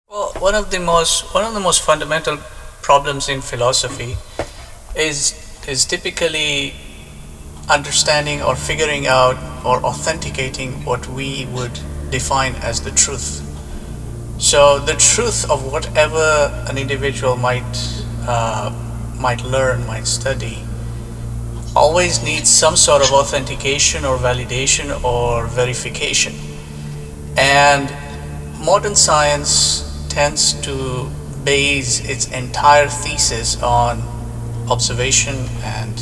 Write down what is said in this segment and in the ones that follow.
Well, one of the most fundamental problems in philosophy is typically understanding or figuring out or authenticating what we would define as the truth. So the truth of whatever an individual might learn, might study, always needs some sort of authentication or validation or verification. And modern science tends to base its entire thesis on observation and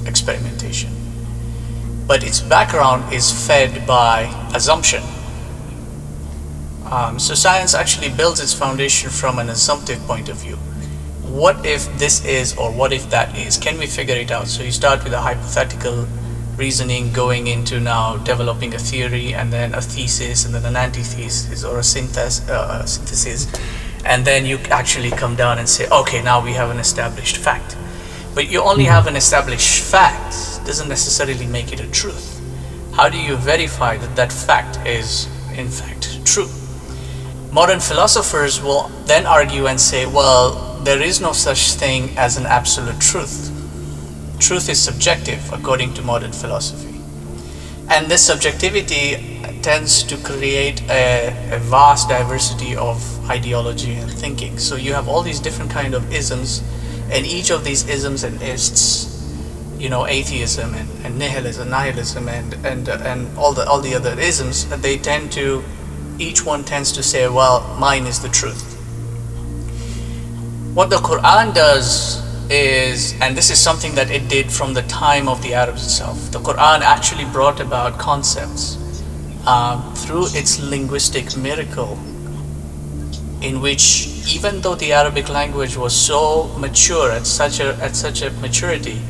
experimentation. But its background is fed by assumption. So science actually builds its foundation from an assumptive point of view. What if this is, or what if that is? Can we figure it out? So you start with a hypothetical reasoning, going into now developing a theory, and then a thesis, and then an antithesis or a synthesis, and then you actually come down and say, okay, now we have an established fact. But you only have an established fact doesn't necessarily make it a truth. How do you verify that that fact is in fact true? Modern philosophers will then argue and say, well, there is no such thing as an absolute truth. Truth is subjective according to modern philosophy. And this subjectivity tends to create a vast diversity of ideology and thinking. So you have all these different kind of isms, and each of these isms and ists, atheism and nihilism and all the other isms, each one tends to say, well, mine is the truth. What the Quran does is, and this is something that it did from the time of the Arabs itself, the Quran actually brought about concepts through its linguistic miracle, in which even though the Arabic language was so mature at such a maturity,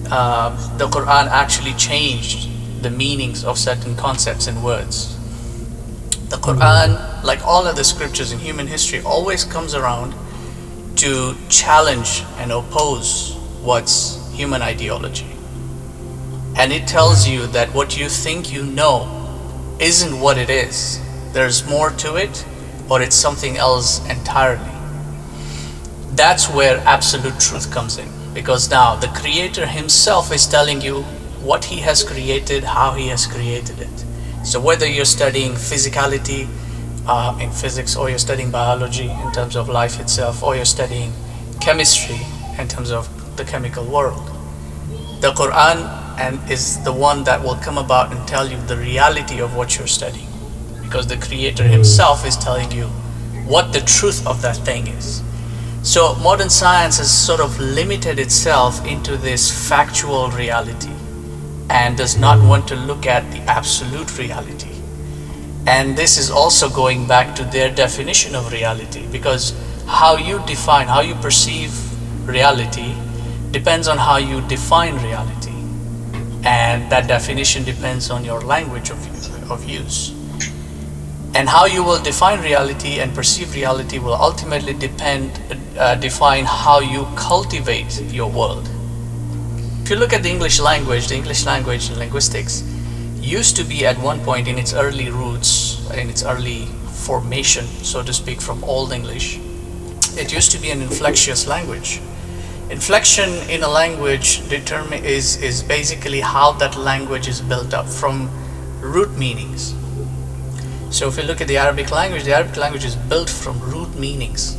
the Quran actually changed the meanings of certain concepts and words. The Quran, like all other scriptures in human history, always comes around to challenge and oppose what's human ideology. And it tells you that what you think you know isn't what it is. There's more to it, or it's something else entirely. That's where absolute truth comes in, because now the Creator himself is telling you what he has created, how he has created it. So whether you're studying physicality in physics, or you're studying biology in terms of life itself, or you're studying chemistry in terms of the chemical world, the Quran is the one that will come about and tell you the reality of what you're studying, because the Creator himself is telling you what the truth of that thing is. So modern science has sort of limited itself into this factual reality and does not want to look at the absolute reality. And this is also going back to their definition of reality, because how you perceive reality depends on how you define reality, and that definition depends on your language of use. And how you will define reality and perceive reality will ultimately define how you cultivate your world. If you look at the English language and linguistics used to be, at one point in its early roots, in its early formation, so to speak, from Old English, it used to be an inflectious language. Inflection in a language is basically how that language is built up from root meanings. So if you look at the Arabic language is built from root meanings.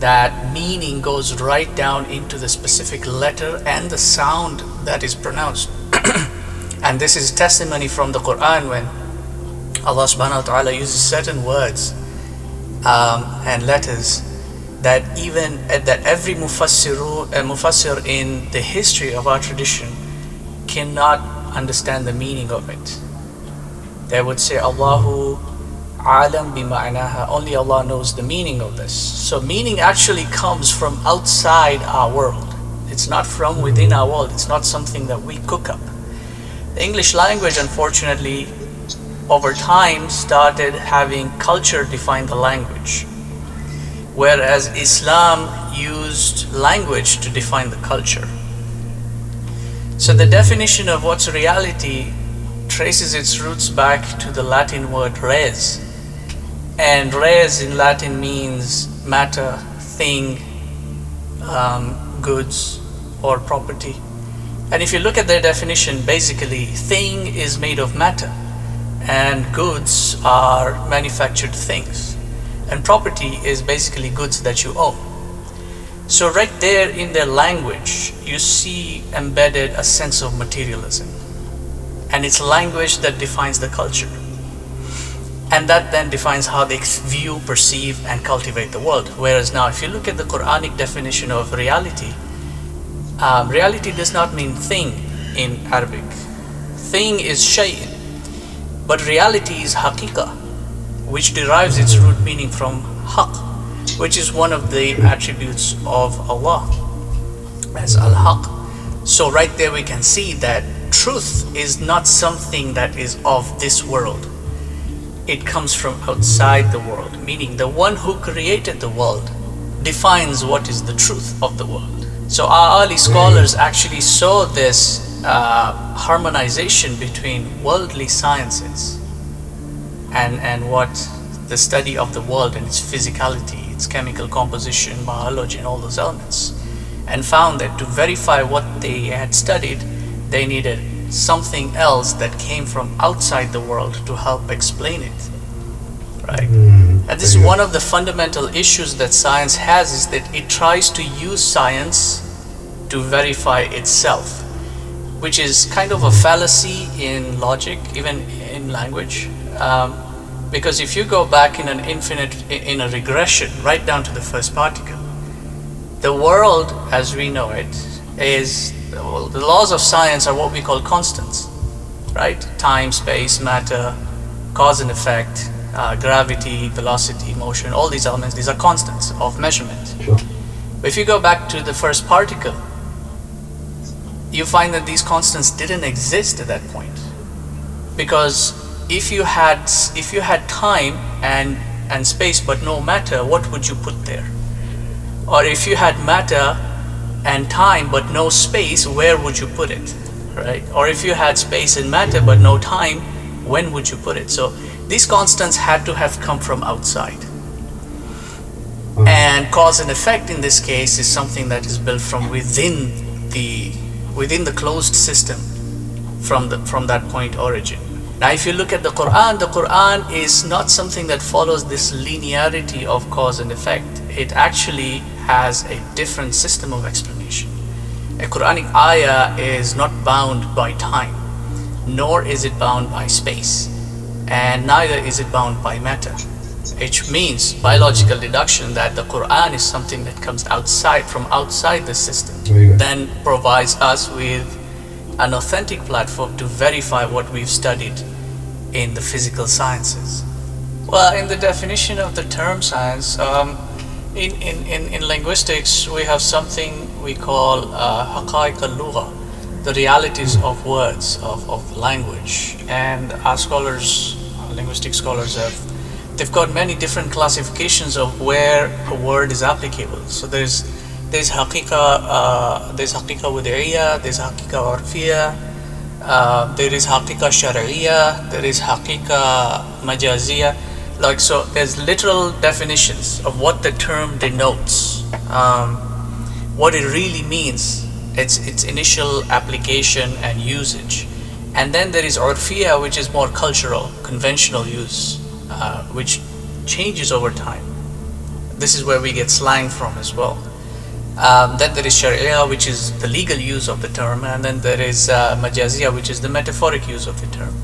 That meaning goes right down into the specific letter and the sound that is pronounced. And this is testimony from the Quran, when Allah subhanahu wa ta'ala uses certain words and letters that every mufassir in the history of our tradition cannot understand the meaning of it. They would say, Allahu alam bima'naha, only Allah knows the meaning of this. So meaning actually comes from outside our world. It's not from within our world. It's not something that we cook up. The English language, unfortunately, over time started having culture define the language, whereas Islam used language to define the culture. So the definition of what's reality traces its roots back to the Latin word res, And res in Latin means matter, thing, goods, or property. And if you look at their definition, basically, thing is made of matter, and goods are manufactured things, and property is basically goods that you own. So right there in their language, you see embedded a sense of materialism, and it's language that defines the culture, and that then defines how they view, perceive, and cultivate the world. Whereas now, if you look at the Quranic definition of reality, reality does not mean thing in Arabic. Thing is shay'in, but reality is haqiqa, which derives its root meaning from haq, which is one of the attributes of Allah as al-haq. So right there we can see that truth is not something that is of this world. It comes from outside the world, meaning the one who created the world defines what is the truth of the world. So our early scholars actually saw this harmonization between worldly sciences and what the study of the world and its physicality, its chemical composition, biology, and all those elements, and found that to verify what they had studied, they needed something else that came from outside the world to help explain it, right? And this is one of the fundamental issues that science has, is that it tries to use science to verify itself, which is kind of a fallacy in logic, even in language. Because if you go back in a regression, right down to the first particle, the world as we know it is, well, the laws of science are what we call constants, right? Time, space, matter, cause and effect, gravity, velocity, motion, all these elements, these are constants of measurement. Sure. But if you go back to the first particle, you find that these constants didn't exist at that point. Because if you had time and space but no matter, what would you put there? Or if you had matter and time but no space, where would you put it, right? Or if you had space and matter but no time, when would you put it? So these constants had to have come from outside. And cause and effect in this case is something that is built from within the closed system, from that point origin. Now if you look at the Quran is not something that follows this linearity of cause and effect. It actually has a different system of explanation. A Quranic ayah is not bound by time, nor is it bound by space, and neither is it bound by matter, which means biological deduction that the Quran is something that comes from outside the system, then provides us with an authentic platform to verify what we've studied in the physical sciences. Well, in the definition of the term science, in linguistics, we have something we call haqa'iq al-lugha, the realities of words, of language. And our scholars, linguistic scholars, they've got many different classifications of where a word is applicable. So there's haqiqa wad'iyya, there's haqiqa urfiyya, there is haqiqa shar'iyya, there is haqiqa majaziyya. Like, so there's literal definitions of what the term denotes, what it really means, its initial application and usage. And then there is urfiyya, which is more cultural, conventional use, which changes over time. This is where we get slang from as well. Then there is shari'iyya, which is the legal use of the term, and then there is majaziyya, which is the metaphoric use of the term.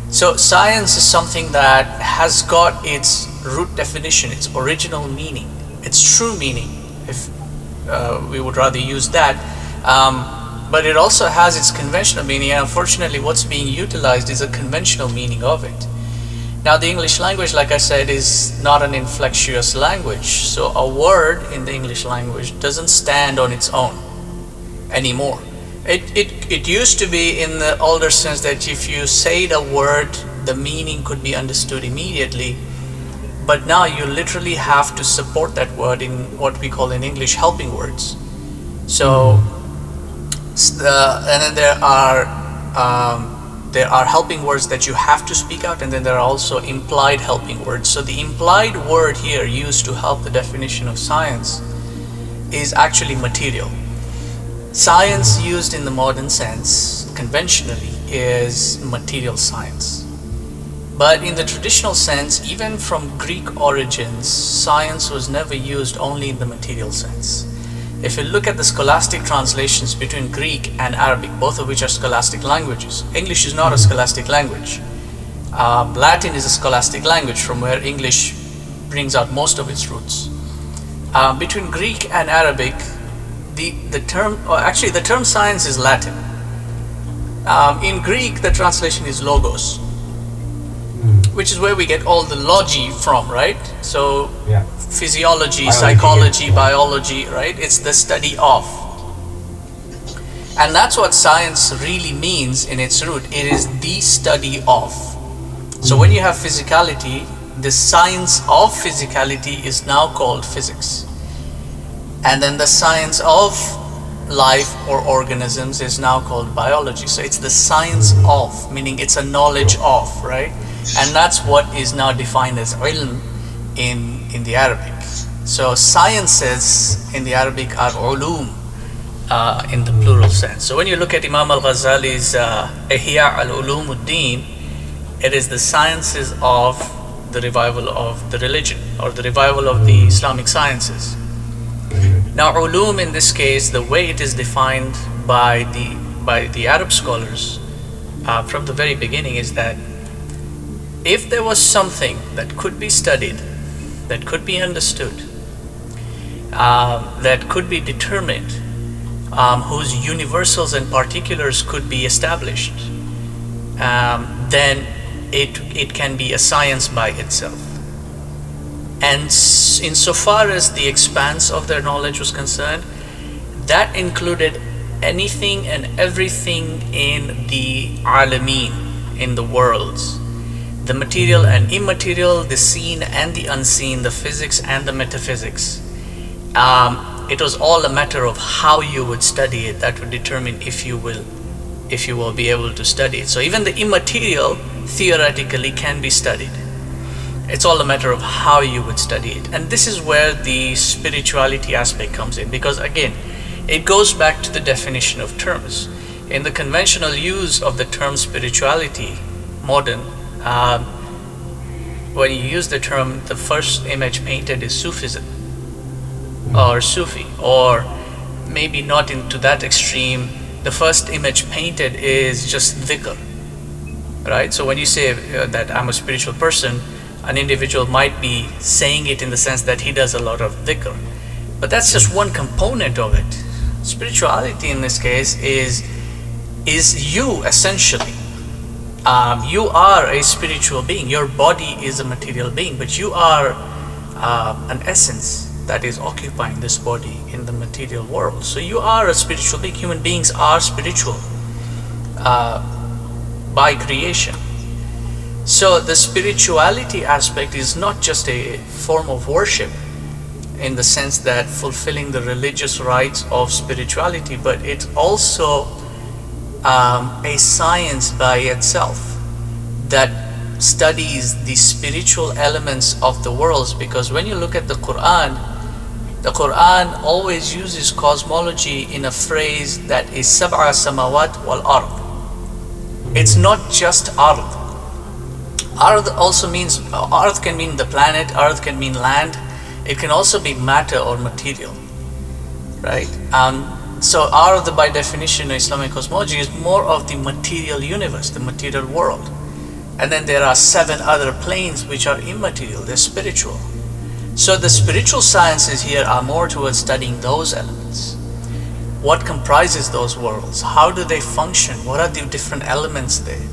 So science is something that has got its root definition, its original meaning, its true meaning, if we would rather use that. But it also has its conventional meaning, and unfortunately what's being utilized is a conventional meaning of it. Now the English language, like I said, is not an inflectious language, so a word in the English language doesn't stand on its own anymore. It used to be in the older sense that if you say the word, the meaning could be understood immediately, but now you literally have to support that word in what we call in English helping words. So and then there are there are helping words that you have to speak out, and then there are also implied helping words. So the implied word here used to help the definition of science is actually material. Science used in the modern sense, conventionally, is material science. But in the traditional sense, even from Greek origins, science was never used only in the material sense. If you look at the scholastic translations between Greek and Arabic, both of which are scholastic languages, English is not a scholastic language. Latin is a scholastic language from where English brings out most of its roots. Between Greek and Arabic, the term science is Latin. In Greek, the translation is logos, which is where we get all the logy from, right? So physiology, psychology, biology, right? It's the study of. And that's what science really means in its root. It is the study of. So when you have physicality, the science of physicality is now called physics. And then the science of life or organisms is now called biology. So it's the science of, meaning it's a knowledge of, right? And that's what is now defined as ilm in the Arabic. So sciences in the Arabic are ulum in the plural sense. So when you look at Imam al-Ghazali's Ihya al-Ulumuddin, it is the sciences of the revival of the religion, or the revival of the Islamic sciences. Now ulum in this case, the way it is defined by the Arab scholars from the very beginning is that if there was something that could be studied, that could be understood, that could be determined, whose universals and particulars could be established, then it can be a science by itself. And insofar as the expanse of their knowledge was concerned, that included anything and everything in the alameen, in the worlds. The material and immaterial, the seen and the unseen, the physics and the metaphysics. It was all a matter of how you would study it that would determine if you will be able to study it. So even the immaterial theoretically can be studied. It's all a matter of how you would study it. And this is where the spirituality aspect comes in, because again, it goes back to the definition of terms. In the conventional use of the term spirituality, modern, when you use the term, the first image painted is Sufism or Sufi, or maybe not into that extreme. The first image painted is just dhikr, right? So when you say that I'm a spiritual person, an individual might be saying it in the sense that he does a lot of dhikr, but that's just one component of it. Spirituality in this case is you essentially. You are a spiritual being. Your body is a material being, but you are an essence that is occupying this body in the material world. So you are a spiritual being. Human beings are spiritual by creation. So the spirituality aspect is not just a form of worship in the sense that fulfilling the religious rites of spirituality, but it's also a science by itself that studies the spiritual elements of the worlds. Because when you look at the Quran always uses cosmology in a phrase that is sab'a samawat wal ard. It's not just ard. Ard also means, ard can mean the planet, ard can mean land, it can also be matter or material, right? So ard by definition in Islamic cosmology is more of the material universe, the material world. And then there are 7 other planes which are immaterial, they're spiritual. So the spiritual sciences here are more towards studying those elements. What comprises those worlds? How do they function? What are the different elements there?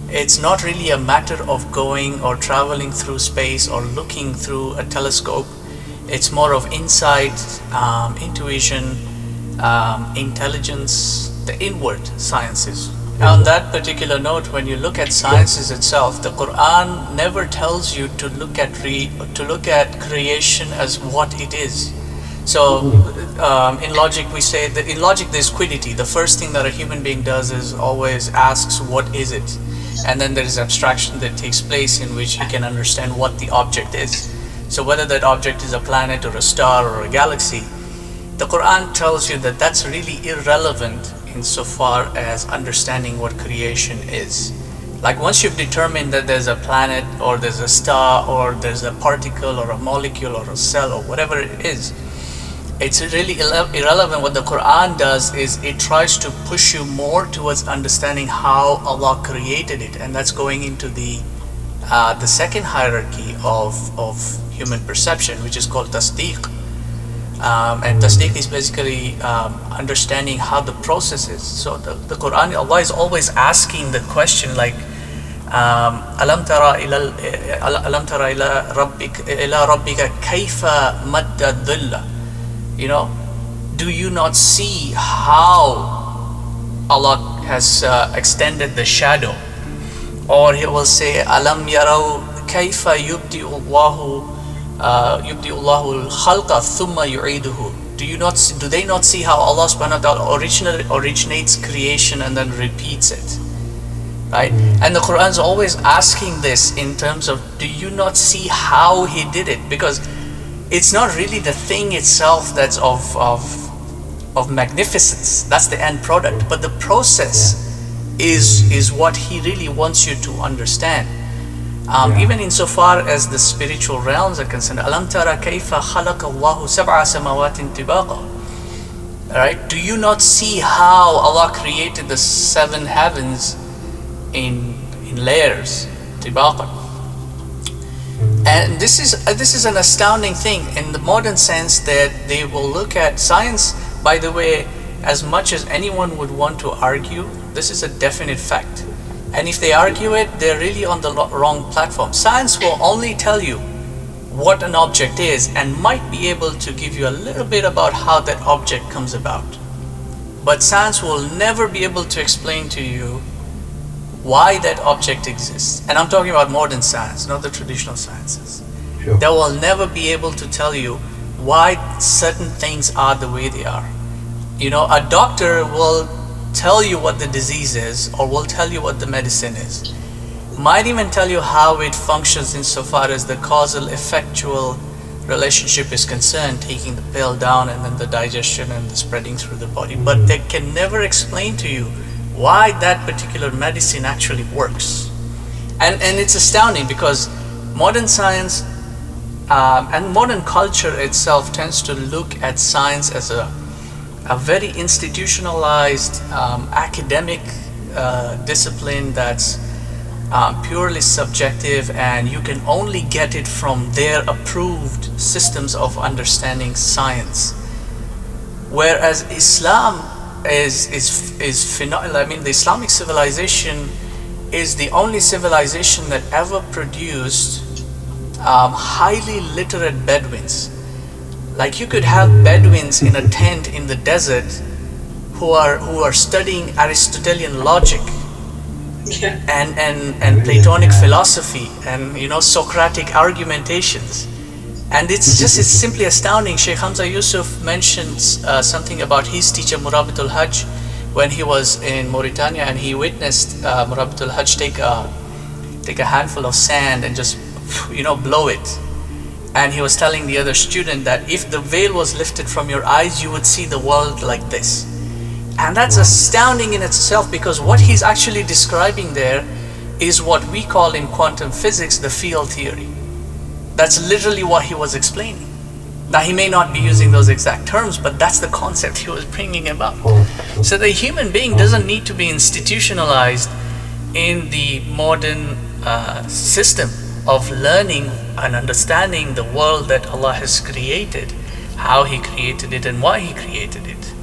It's not really a matter of going or traveling through space or looking through a telescope. It's more of insight, intuition, intelligence, the inward sciences. On that particular note, when you look at sciences itself, the Quran never tells you to look at creation as what it is. So in logic we say that in logic there's quiddity. The first thing that a human being does is always asks what is it, and then there is abstraction that takes place in which he can understand what the object is. So whether that object is a planet or a star or a galaxy, the Quran tells you that that's really irrelevant insofar as understanding what creation is. Like once you've determined that there's a planet or there's a star or there's a particle or a molecule or a cell or whatever it is, it's really irrelevant. What the Quran does is it tries to push you more towards understanding how Allah created it, and that's going into the second hierarchy of human perception, which is called tasdeeq. And tasdeeq is basically understanding how the process is. So the Quran, Allah is always asking the question like, alam tara ila rabbika kayfa madda dhilla. You know, do you not see how Allah has extended the shadow? Or he will say, alam yarau kayfa yubdi'u Allahu al-khalqa thumma yu'iduhu. Do they not see how Allah subhanahu wa ta'ala originates creation and then repeats it? Right? And the Quran is always asking this in terms of, do you not see how he did it? Because it's not really the thing itself that's of magnificence. That's the end product. But the process is what he really wants you to understand. Even insofar as the spiritual realms are concerned, alam tara kayfa khalaqa Allahu sab'a samawatin tibaqa. Right? Do you not see how Allah created the 7 heavens in layers, tibaqa? And this is an astounding thing in the modern sense that they will look at science. By the way, as much as anyone would want to argue, this is a definite fact. And if they argue it, they're really on the wrong platform. Science will only tell you what an object is and might be able to give you a little bit about how that object comes about. But science will never be able to explain to you why that object exists. And I'm talking about modern science, not the traditional sciences. Sure. They will never be able to tell you why certain things are the way they are. You know, a doctor will tell you what the disease is, or will tell you what the medicine is. Might even tell you how it functions insofar as the causal effectual relationship is concerned, taking the pill down and then the digestion and the spreading through the body. But they can never explain to you why that particular medicine actually works. And it's astounding because modern science and modern culture itself tends to look at science as a very institutionalized academic discipline that's purely subjective, and you can only get it from their approved systems of understanding science. Whereas Islam is phenomenal. I mean, the Islamic civilization is the only civilization that ever produced highly literate Bedouins. Like, you could have Bedouins in a tent in the desert who are studying Aristotelian logic and Platonic philosophy and, you know, Socratic argumentations. And it's simply astounding. Sheikh Hamza Yusuf mentions something about his teacher Murabitul Hajj when he was in Mauritania, and he witnessed Murabitul Hajj take a handful of sand and just, you know, blow it. And he was telling the other student that if the veil was lifted from your eyes, you would see the world like this. And that's astounding in itself, because what he's actually describing there is what we call in quantum physics the field theory. That's literally what he was explaining. Now, he may not be using those exact terms, but that's the concept he was bringing about. So the human being doesn't need to be institutionalized in the modern system of learning and understanding the world that Allah has created, how He created it and why He created it.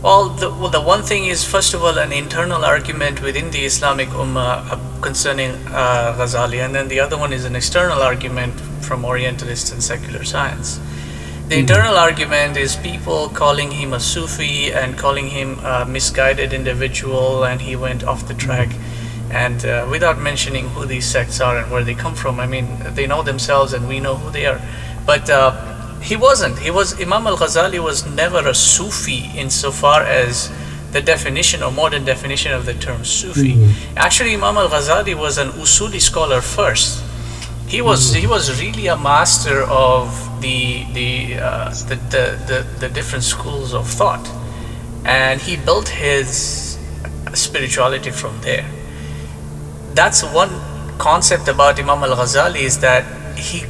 Well, the one thing is, first of all, an internal argument within the Islamic Ummah concerning Ghazali, and then the other one is an external argument from Orientalists and secular science. The internal argument is people calling him a Sufi and calling him a misguided individual, and he went off the track. And without mentioning who these sects are and where they come from, I mean, they know themselves and we know who they are. But he wasn't. Imam al-Ghazali was never a Sufi insofar as the definition or modern definition of the term Sufi. Actually, Imam al-Ghazali was an Usuli scholar first. He was really a master of the different schools of thought, and he built his spirituality from there. That's one concept about Imam al-Ghazali, is that he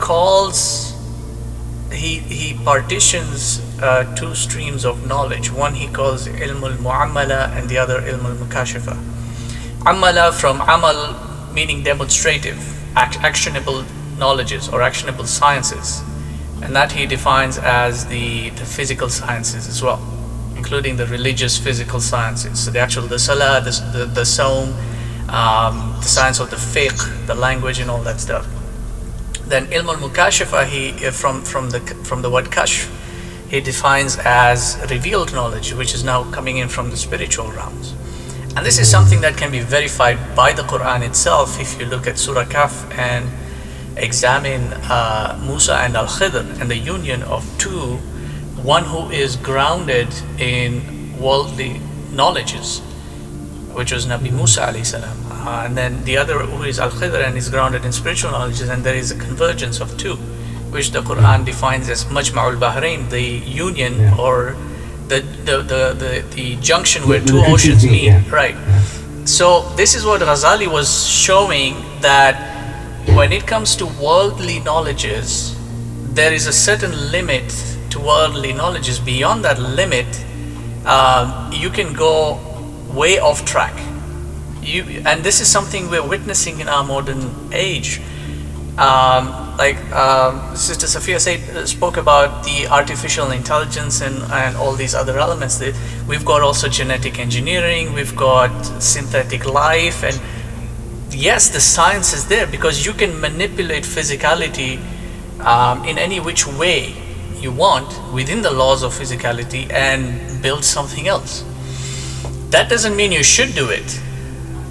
partitions two streams of knowledge. One he calls ilm al-mu'amala and the other ilm al-mukashafa. Amala, from amal meaning demonstrative, actionable knowledges or actionable sciences, and that he defines as the physical sciences as well, including the religious physical sciences. So the salah, the sawm, the science of the fiqh, the language and all that stuff. Then ilm al-mukashafa, he from the word kashf, he defines as revealed knowledge, which is now coming in from the spiritual realms. And this is something that can be verified by the Quran itself. If you look at Surah Kahf and examine Musa and Al-Khidr and the union of two, one who is grounded in worldly knowledges, which was Nabi Musa alayhi salam, and then the other who is Al-Khidr and is grounded in spiritual knowledges, and there is a convergence of two, which the Quran defines as Majma'ul Bahrain, the union or the junction where two oceans meet, right? So this is what Ghazali was showing, that when it comes to worldly knowledges, there is a certain limit to worldly knowledges. Beyond that limit, you can go way off track. And this is something we're witnessing in our modern age. Sister Safiya spoke about the artificial intelligence and all these other elements. We've got also genetic engineering, we've got synthetic life, and yes, the science is there because you can manipulate physicality in any which way you want within the laws of physicality and build something else. That doesn't mean you should do it,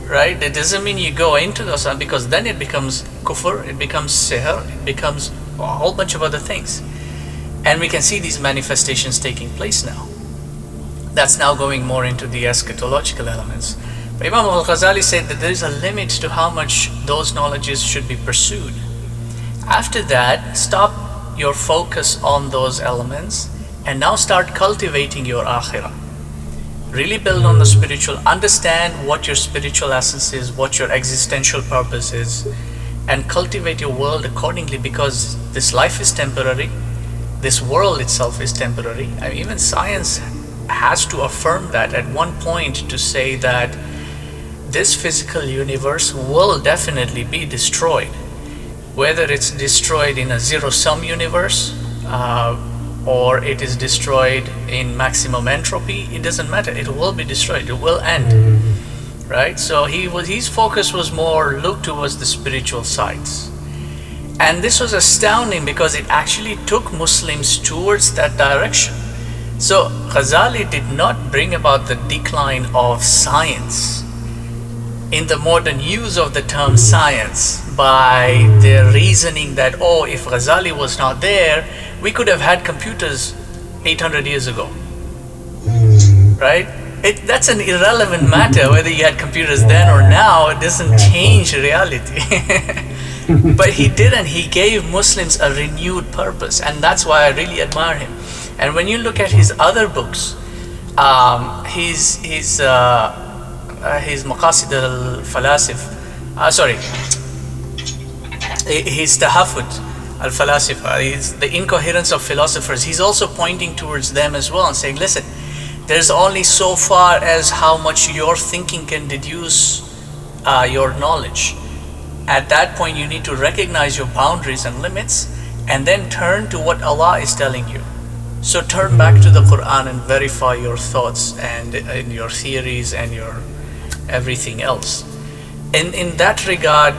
right? It doesn't mean you go into those, because then it becomes kufr, it becomes sihr, it becomes a whole bunch of other things. And we can see these manifestations taking place now. That's now going more into the eschatological elements. But Imam al-Ghazali said that there is a limit to how much those knowledges should be pursued. After that, stop your focus on those elements and now start cultivating your akhirah. Really build on the spiritual, understand what your spiritual essence is, what your existential purpose is, and cultivate your world accordingly, because this life is temporary, this world itself is temporary. I mean, even science has to affirm that at one point, to say that this physical universe will definitely be destroyed. Whether it's destroyed in a zero-sum universe, or it is destroyed in maximum entropy, it doesn't matter. It will be destroyed. It will end, right? So his focus was more looked towards the spiritual sides, and this was astounding because it actually took Muslims towards that direction. So Ghazali did not bring about the decline of science in the modern use of the term science by the reasoning that, oh, if Ghazali was not there, we could have had computers 800 years ago, right? That's an irrelevant matter whether you had computers then or now. It doesn't change reality. But he didn't. He gave Muslims a renewed purpose, and that's why I really admire him. And when you look at his other books, his Maqasid al-Falasif, his Tahafut al-Falasifa, the incoherence of philosophers, he's also pointing towards them as well and saying, listen, there's only so far as how much your thinking can deduce your knowledge. At that point, you need to recognize your boundaries and limits and then turn to what Allah is telling you. So turn back to the Quran and verify your thoughts and your theories and your everything else. In that regard,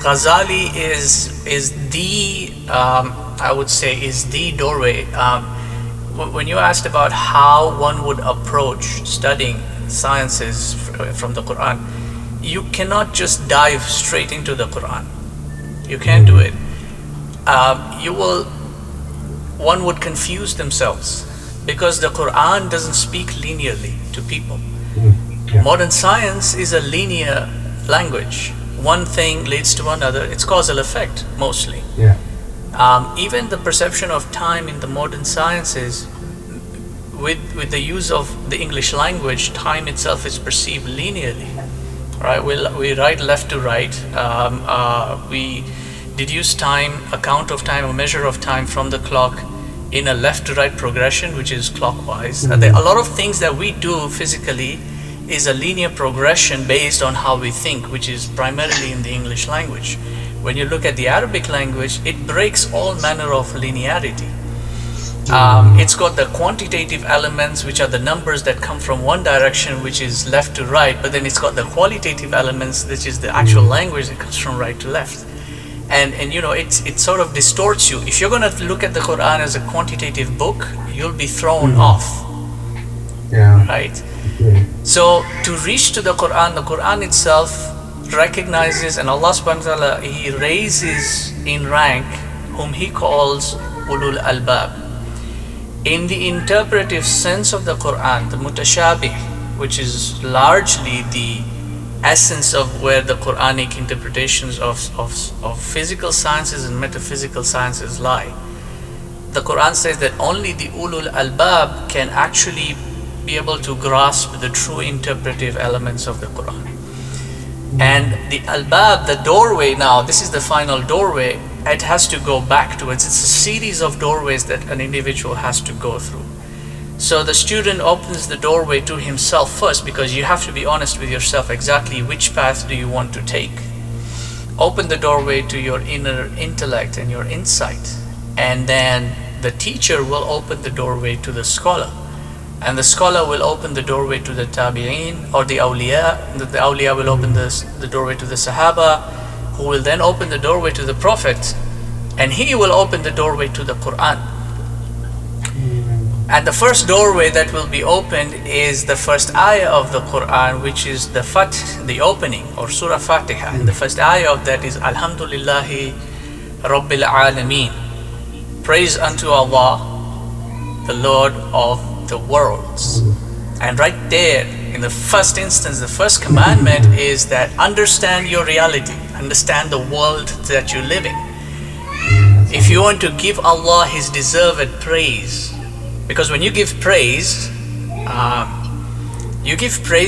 Ghazali is the I would say is the doorway. When you asked about how one would approach studying sciences from the Quran, you cannot just dive straight into the Quran. You can't do it. One would confuse themselves, because the Quran doesn't speak linearly to people. Yeah. Modern science is a linear language. One thing leads to another. It's causal effect mostly. Yeah. Even the perception of time in the modern sciences, with the use of the English language, time itself is perceived linearly. Right? We write left to right. We deduce time, a count of time, a measure of time from the clock in a left to right progression, which is clockwise. A lot of things that we do physically is a linear progression based on how we think, which is primarily in the English language. When you look at the Arabic language, it breaks all manner of linearity. It's got the quantitative elements, which are the numbers that come from one direction, which is left to right, but then it's got the qualitative elements, which is the actual language that comes from right to left. And it sort of distorts you. If you're going to look at the Quran as a quantitative book, you'll be thrown off. Yeah. Right? Okay. So to reach to the Quran itself recognizes, and Allah subhanahu wa ta'ala, He raises in rank whom He calls ulul albab. In the interpretive sense of the Quran, the mutashabih, which is largely the essence of where the Quranic interpretations of physical sciences and metaphysical sciences lie. The Quran says that only the ulul albab can actually be able to grasp the true interpretive elements of the Quran. And the albab, the doorway now, this is the final doorway, it has to go back to it. It's a series of doorways that an individual has to go through. So the student opens the doorway to himself first, because you have to be honest with yourself exactly which path do you want to take. Open the doorway to your inner intellect and your insight, and then the teacher will open the doorway to the scholar, and the scholar will open the doorway to the tabi'een or the awliya. The awliya will open the doorway to the sahaba, who will then open the doorway to the prophet, and he will open the doorway to the Quran. And the first doorway that will be opened is the first ayah of the Quran, which is the Fath, the opening, or Surah Fatiha. And the first ayah of that is Alhamdulillahi Rabbil Alameen. Praise unto Allah, the Lord of the worlds. And right there, in the first instance, the first commandment is that understand your reality, understand the world that you live in. If you want to give Allah His deserved praise, because when you give praise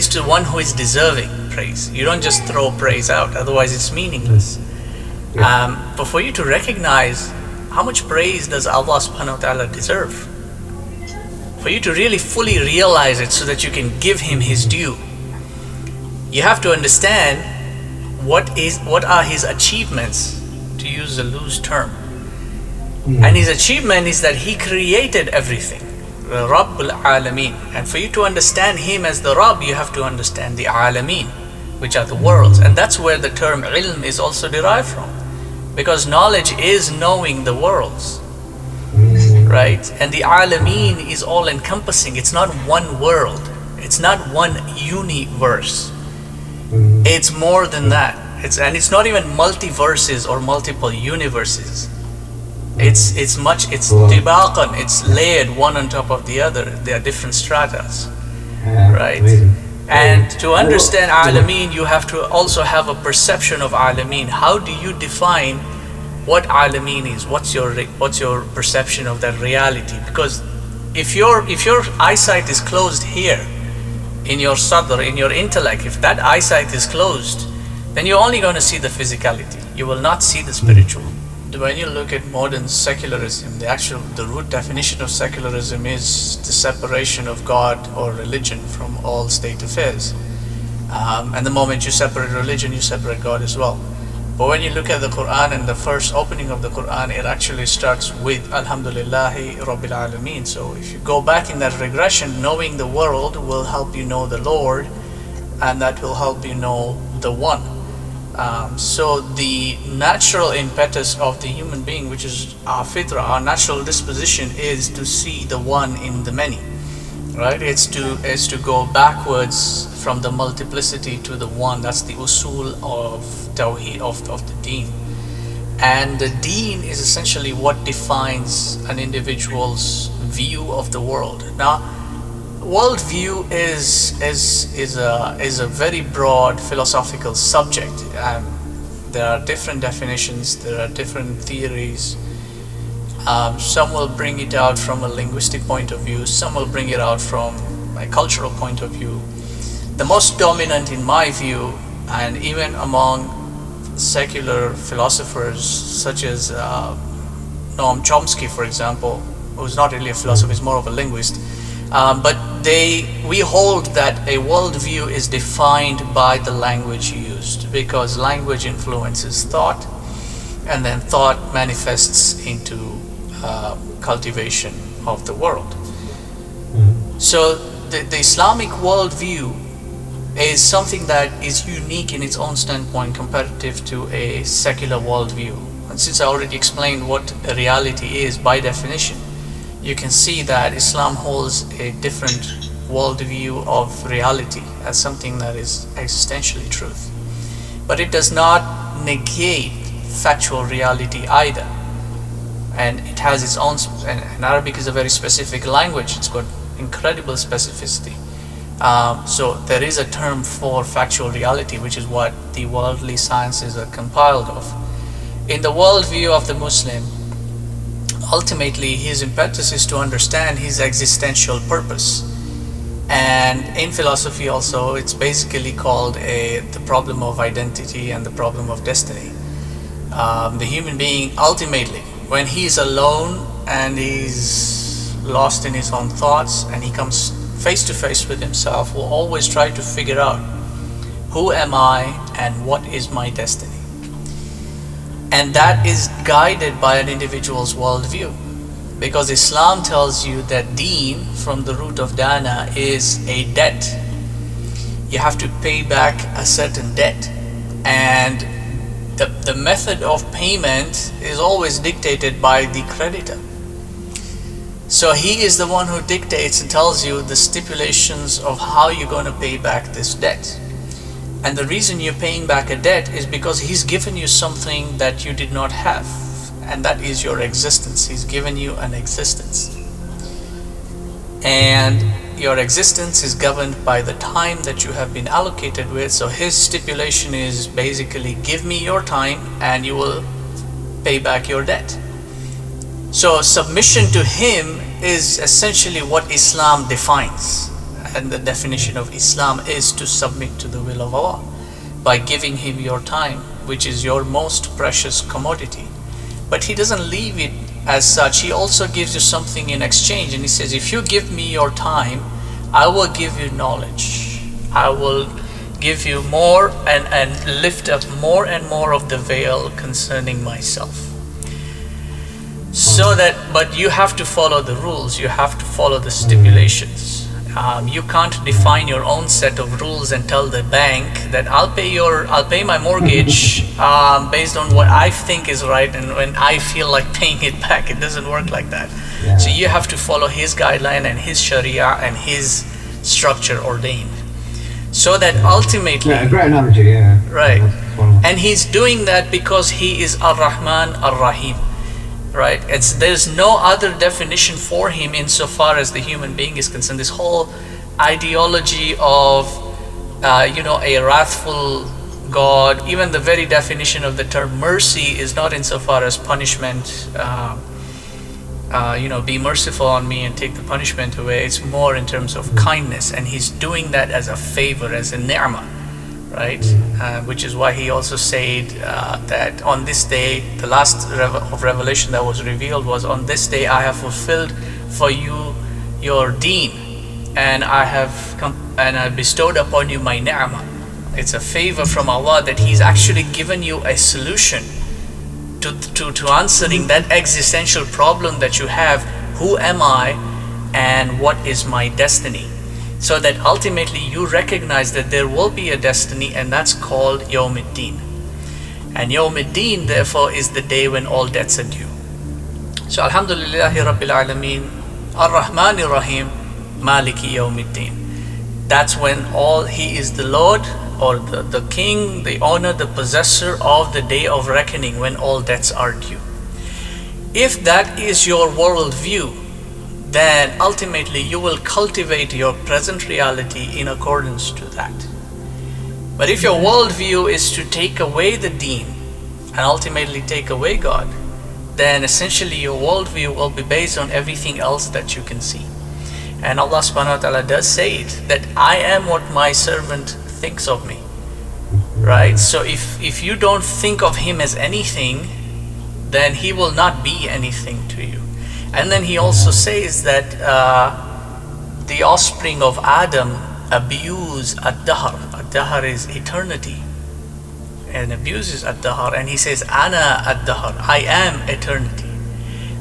to one who is deserving praise. You don't just throw praise out, otherwise it's meaningless. But for you to recognize how much praise does Allah subhanahu wa ta'ala deserve, for you to really fully realize it so that you can give Him His due, you have to understand what are His achievements, to use a loose term. And His achievement is that He created everything, the Rabbul Alameen. And for you to understand Him as the Rabb, you have to understand the Alameen, which are the worlds. And that's where the term ilm is also derived from, because knowledge is knowing the worlds, right? And the Alameen is all encompassing. It's not one world, it's not one universe, it's more than that. It's not even multiverses or multiple universes. It's tibaqan, it's layered one on top of the other. They are different stratas, right? Amazing. And to understand Alameen, you have to also have a perception of Alameen. How do you define what Alameen is? What's your perception of that reality? Because if your eyesight is closed here, in your sadr, in your intellect, if that eyesight is closed, then you're only going to see the physicality. You will not see the spiritual. When you look at modern secularism, the root definition of secularism is the separation of God or religion from all state affairs. And the moment you separate religion, you separate God as well. But when you look at the Quran and the first opening of the Quran, it actually starts with Alhamdulillahi Rabbil Alameen. So if you go back in that regression, knowing the world will help you know the Lord, and that will help you know the One. So the natural impetus of the human being, which is our fitra, our natural disposition, is to see the one in the many. right? It's to go backwards from the multiplicity to the one. That's the usul of tawheed, of the deen. And the deen is essentially what defines an individual's view of the world. Now, worldview is a very broad philosophical subject. There are different definitions. There are different theories. Some will bring it out from a linguistic point of view. Some will bring it out from a cultural point of view. The most dominant, in my view, and even among secular philosophers such as Noam Chomsky, for example, who's not really a philosopher, he's more of a linguist. But we hold that a worldview is defined by the language used, because language influences thought, and then thought manifests into cultivation of the world. So the Islamic worldview is something that is unique in its own standpoint comparative to a secular worldview. And since I already explained what a reality is by definition, you can see that Islam holds a different worldview of reality as something that is existentially truth. But it does not negate factual reality either. And it has its own, and Arabic is a very specific language. It's got incredible specificity. So there is a term for factual reality, which is what the worldly sciences are compiled of. In the worldview of the Muslim, ultimately his impetus is to understand his existential purpose. And in philosophy also, it's basically called the problem of identity and the problem of destiny. The human being, ultimately, when he's alone and he's lost in his own thoughts and he comes face to face with himself, will always try to figure out, who am I and what is my destiny? And that is guided by an individual's worldview, because Islam tells you that deen, from the root of dana, is a debt. You have to pay back a certain debt, and the method of payment is always dictated by the creditor. So he is the one who dictates and tells you the stipulations of how you're going to pay back this debt. And the reason you're paying back a debt is because he's given you something that you did not have, and that is your existence. He's given you an existence. And your existence is governed by the time that you have been allocated with. So his stipulation is basically, give me your time and you will pay back your debt. So submission to him is essentially what Islam defines. And the definition of Islam is to submit to the will of Allah by giving him your time, which is your most precious commodity. But he doesn't leave it as such. He also gives you something in exchange, and he says, if you give me your time, I will give you knowledge. I will give you more and lift up more and more of the veil concerning myself. So that, but you have to follow the rules, you have to follow the stipulations. You can't define your own set of rules and tell the bank that I'll pay my mortgage based on what I think is right, and when I feel like paying it back. It doesn't work like that. Yeah. So you have to follow his guideline and his sharia and his structure ordained. So that ultimately, Yeah, great analogy, yeah. right. Well, And he's doing that because he is Ar-Rahman Ar-Rahim. Right? There's no other definition for him insofar as the human being is concerned. This whole ideology of a wrathful God, even the very definition of the term mercy is not insofar as punishment, be merciful on me and take the punishment away. It's more in terms of kindness, and he's doing that as a favor, as a ni'mah, right? Which is why he also said that on this day, the last of revelation that was revealed was, on this day I have fulfilled for you your deen, and I bestowed upon you my ni'mah. It's a favor from Allah that he's actually given you a solution to answering that existential problem that you have. Who am I and what is my destiny? So that ultimately you recognize that there will be a destiny, and that's called Yawmuddin. And Yawmuddin, therefore, is the day when all debts are due. So Alhamdulillahi Rabbil Alameen, Ar-Rahman Ar-Rahim, Maliki Yawmiddin. That's when all he is the Lord or the king, the owner, the possessor of the day of reckoning when all debts are due. If that is your worldview, then ultimately you will cultivate your present reality in accordance to that. But if your worldview is to take away the deen and ultimately take away God, then essentially your worldview will be based on everything else that you can see. And Allah subhanahu wa ta'ala does say it, that I am what my servant thinks of me. Right? So if you don't think of him as anything, then he will not be anything to you. And then he also says that the offspring of Adam abuse ad-dahr. Ad-dahr is eternity, and abuses ad-dahr. And he says, Ana ad-dahr, I am eternity.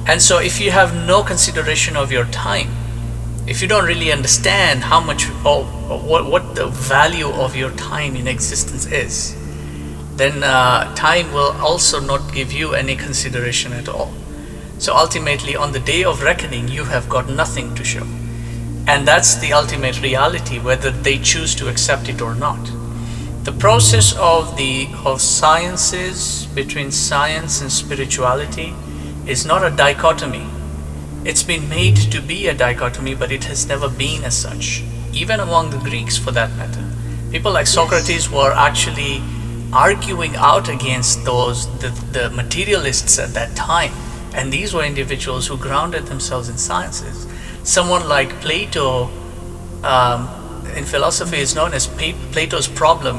And so if you have no consideration of your time, if you don't really understand how much or what the value of your time in existence is, then time will also not give you any consideration at all. So ultimately, on the day of reckoning, you have got nothing to show. And that's the ultimate reality, whether they choose to accept it or not. The process of sciences, between science and spirituality, is not a dichotomy. It's been made to be a dichotomy, but it has never been as such, even among the Greeks for that matter. People like Socrates were actually arguing out against the materialists at that time. And these were individuals who grounded themselves in sciences. Someone like Plato, in philosophy, is known as Plato's problem,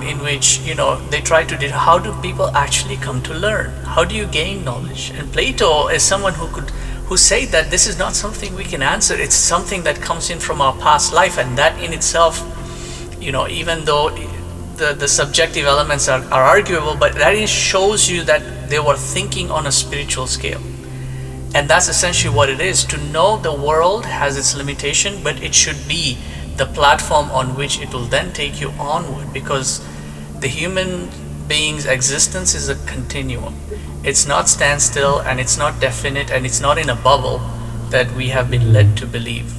in which they try to how do people actually come to learn? How do you gain knowledge? And Plato is someone who say that this is not something we can answer. It's something that comes in from our past life, and that in itself, even though the subjective elements are arguable, but that shows you that they were thinking on a spiritual scale. And that's essentially what it is. To know the world has its limitation, but it should be the platform on which it will then take you onward, because the human being's existence is a continuum. It's not standstill, and it's not definite, and it's not in a bubble that we have been led to believe.